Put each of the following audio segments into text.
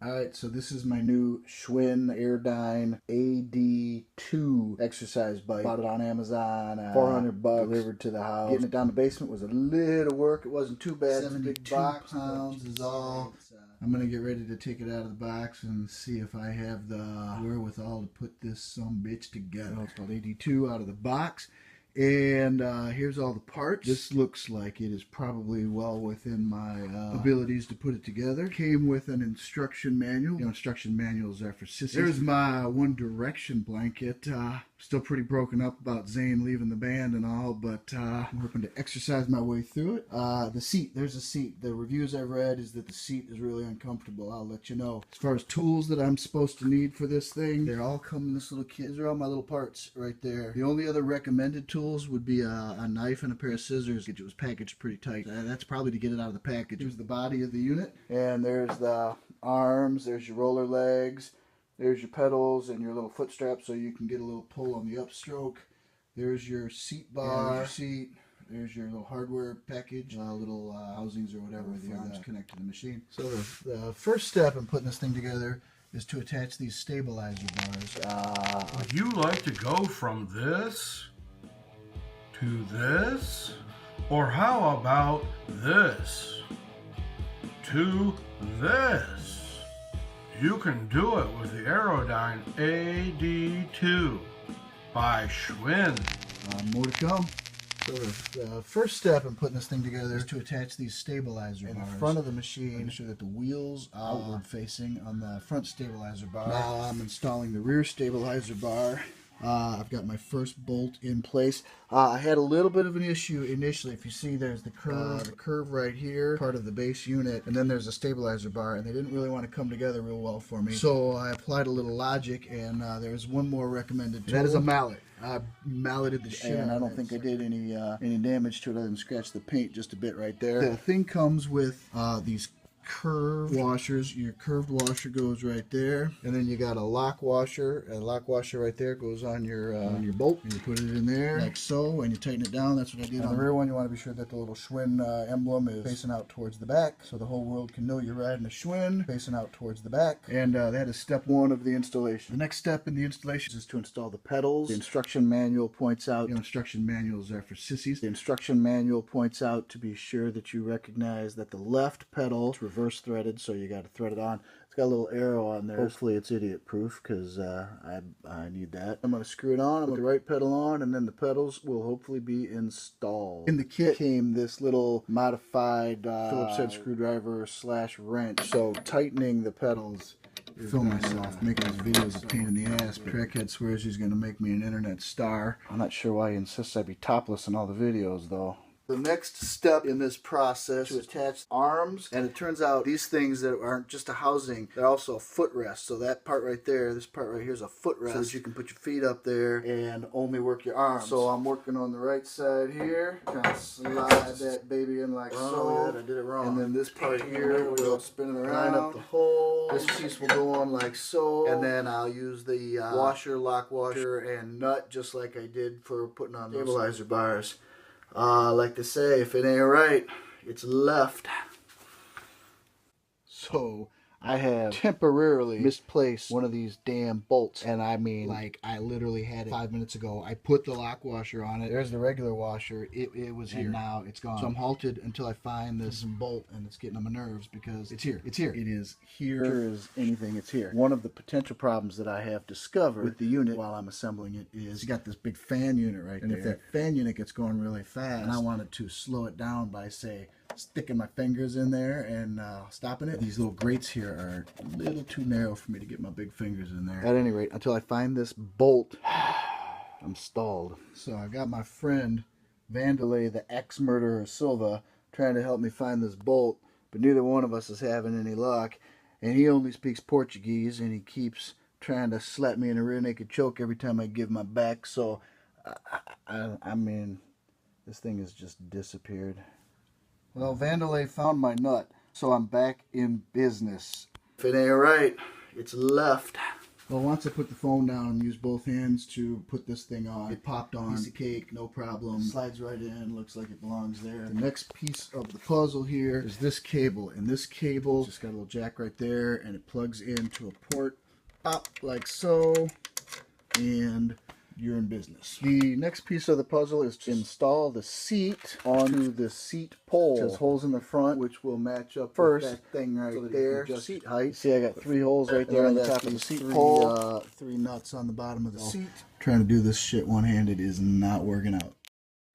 Alright, so this is my new Schwinn AirDyne AD2 exercise bike. Bought it on Amazon, $400, delivered to the house. Getting it down the basement was a little work. It wasn't too bad. 72 pounds is all. I'm going to get ready to take it out of the box and see if I have the wherewithal to put this sumbitch together. It's called AD2 out of the box. And here's all the parts. This looks like it is probably well within my abilities to put it together. Came with an instruction manual. You know, instruction manuals are for sissies. There's my One Direction blanket. Still pretty broken up about Zayn leaving the band and all, but I'm hoping to exercise my way through it. The seat, there's a seat. The reviews I've read is that the seat is really uncomfortable. I'll let you know. As far as tools that I'm supposed to need for this thing, they all come in this little kit. These are all my little parts right there. The only other recommended tools would be a knife and a pair of scissors. It was packaged pretty tight. That's probably to get it out of the package. Here's the body of the unit, and there's the arms, there's your roller legs, there's your pedals and your little foot strap so you can get a little pull on the upstroke. There's your seat bar, there's your seat. There's your little hardware package, little housings or whatever the arms connect to the machine. So the first step in putting this thing together is to attach these stabilizer bars. Would you like to go from this to this? Or how about this to this? You can do it with the Airdyne AD2 by Schwinn. More to come. So the first step in putting this thing together is to attach these stabilizer bars in the front of the machine. Make sure that the wheels are outward facing on the front stabilizer bar. Now I'm installing the rear stabilizer bar. I've got my first bolt in place. I had a little bit of an issue initially. If you see, there's the curve right here, part of the base unit, and then there's a stabilizer bar, and they didn't really want to come together real well for me. So I applied a little logic, and there's one more recommended tool. That is a mallet. I malleted the shit, and I don't think I did any damage to it other than scratch the paint just a bit right there. The thing comes with these curved washers. Your curved washer goes right there, and then you got a lock washer. A lock washer right there goes on your bolt, and you put it in there like so, and you tighten it down. That's what I did. On the rear one, you want to be sure that the little Schwinn emblem is facing out towards the back, so the whole world can know you're riding a Schwinn, facing out towards the back. And that is step one of the installation. The next step in the installation is to install the pedals. The instruction manual points out, instruction manuals are for sissies. The instruction manual points out to be sure that you recognize that the left pedal is reverse threaded, so you got to thread it on. It's got a little arrow on there. Hopefully it's idiot proof, because I need that. I'm going to screw it on, put the right pedal on, and then the pedals will hopefully be installed. In the kit came this little modified Phillips head screwdriver / wrench, so tightening the pedals. Film myself making these videos a pain in the ass, but Crackhead swears he's going to make me an internet star. I'm not sure why he insists I be topless in all the videos, though. The next step in this process is to attach arms, and it turns out these things that aren't just a housing, they're also a footrest. So that part right there, this part right here is a footrest, so that you can put your feet up there and only work your arms. So I'm working on the right side here, kind of slide that baby in like so. I did it wrong. And then this part here will spin it around, line up the hole. This piece will go on like so, and then I'll use the washer, lock washer, and nut just like I did for putting on the stabilizer bars. Like to say, if it ain't right, it's left. So I have temporarily misplaced one of these damn bolts, and I mean, like, I literally had it 5 minutes ago. I put the lock washer on it. There's the regular washer. It was here. And now it's gone. So I'm halted until I find this bolt, and it's getting on my nerves because it's here. It's here. It is here. Sure as anything, it's here. One of the potential problems that I have discovered with the unit while I'm assembling it is you got this big fan unit right there. And if that fan unit gets going really fast, and I wanted to slow it down by, say, sticking my fingers in there and stopping it. These little grates here are a little too narrow for me to get my big fingers in there. At any rate, until I find this bolt, I'm stalled. So I got my friend Vandelay, the ex-murderer Silva, trying to help me find this bolt, but neither one of us is having any luck, and he only speaks Portuguese, and he keeps trying to slap me in a rear naked choke every time I give my back. So I mean, this thing has just disappeared. Well, Vandelay found my nut, so I'm back in business. If it ain't right, it's left. Well, once I put the phone down and use both hands to put this thing on, it popped on. Piece of cake, no problem. Slides right in, looks like it belongs there. The next piece of the puzzle here is this cable, and this cable just got a little jack right there, and it plugs into a port, pop like so, and you're in business. The next piece of the puzzle is to install the seat onto the seat pole. It has holes in the front, which will match up first with that thing right so there. Just seat height. See, I got 3 holes right there on the top of the seat pole. 3 nuts on the bottom of the seat. Trying to do this shit one-handed is not working out.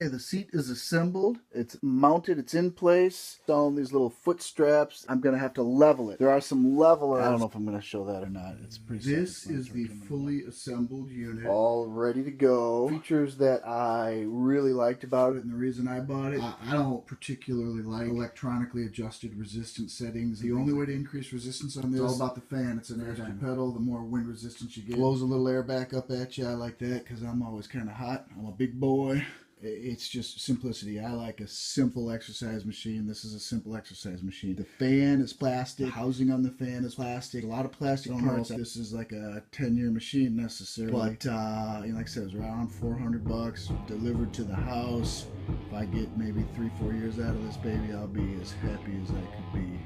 Okay, the seat is assembled, it's mounted, it's in place. It's on these little foot straps. I'm going to have to level it. There are some levelers. I don't know if I'm going to show that or not. It's pretty This is the fully assembled unit. All ready to go. Features that I really liked about it, and the reason I bought it, I don't particularly like electronically adjusted resistance settings. The only way to increase resistance on this is all about the fan. It's an Airdyne pedal. The more wind resistance you get, blows a little air back up at you. I like that because I'm always kind of hot. I'm a big boy. It's just simplicity. I like a simple exercise machine. This is a simple exercise machine. The fan is plastic. The housing on the fan is plastic. A lot of plastic parts. This is like a 10-year machine necessarily. But like I said, it was around $400 delivered to the house. If I get maybe 3-4 years out of this baby, I'll be as happy as I could be.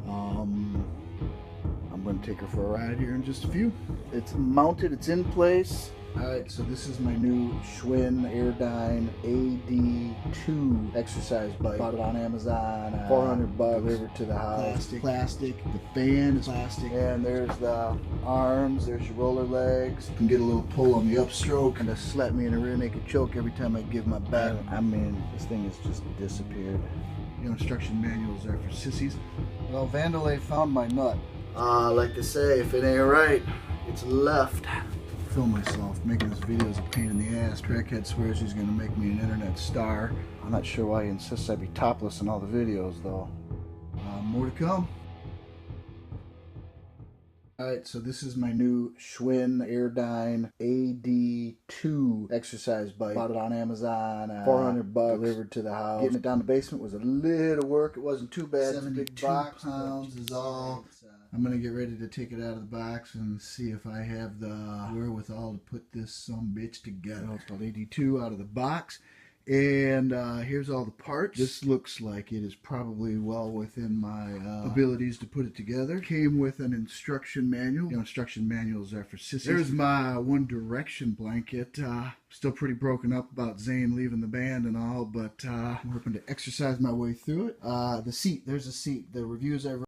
I'm going to take her for a ride here in just a few. It's mounted. It's in place. Alright, so this is my new Schwinn AirDyne AD2 exercise bike. Bought it on Amazon. $400 delivered to the house. Plastic. The fan is plastic. And there's the arms. There's your roller legs. You can get a little pull on the upstroke. And just slap me in the rear naked choke every time I give my back. I mean, this thing has just disappeared. You know, instruction manuals are for sissies. Well, Vandalay found my nut. Like they say, if it ain't right, it's left. Film myself making this video is a pain in the ass. Crackhead swears he's gonna make me an internet star. I'm not sure why he insists I be topless in all the videos though. More to come. Alright, so this is my new Schwinn AirDyne AD2 exercise bike. Bought it on Amazon. $400 delivered to the house. Getting it down the basement was a little work. It wasn't too bad. 72 pounds is all. I'm going to get ready to take it out of the box and see if I have the wherewithal to put this bitch together. It's called AD2 out of the box. And here's all the parts. This looks like it is probably well within my abilities to put it together. Came with an instruction manual. You know, instruction manuals are for sissies. There's my One Direction blanket. Still pretty broken up about Zayn leaving the band and all, but I'm hoping to exercise my way through it. The seat, there's a seat. The reviews I've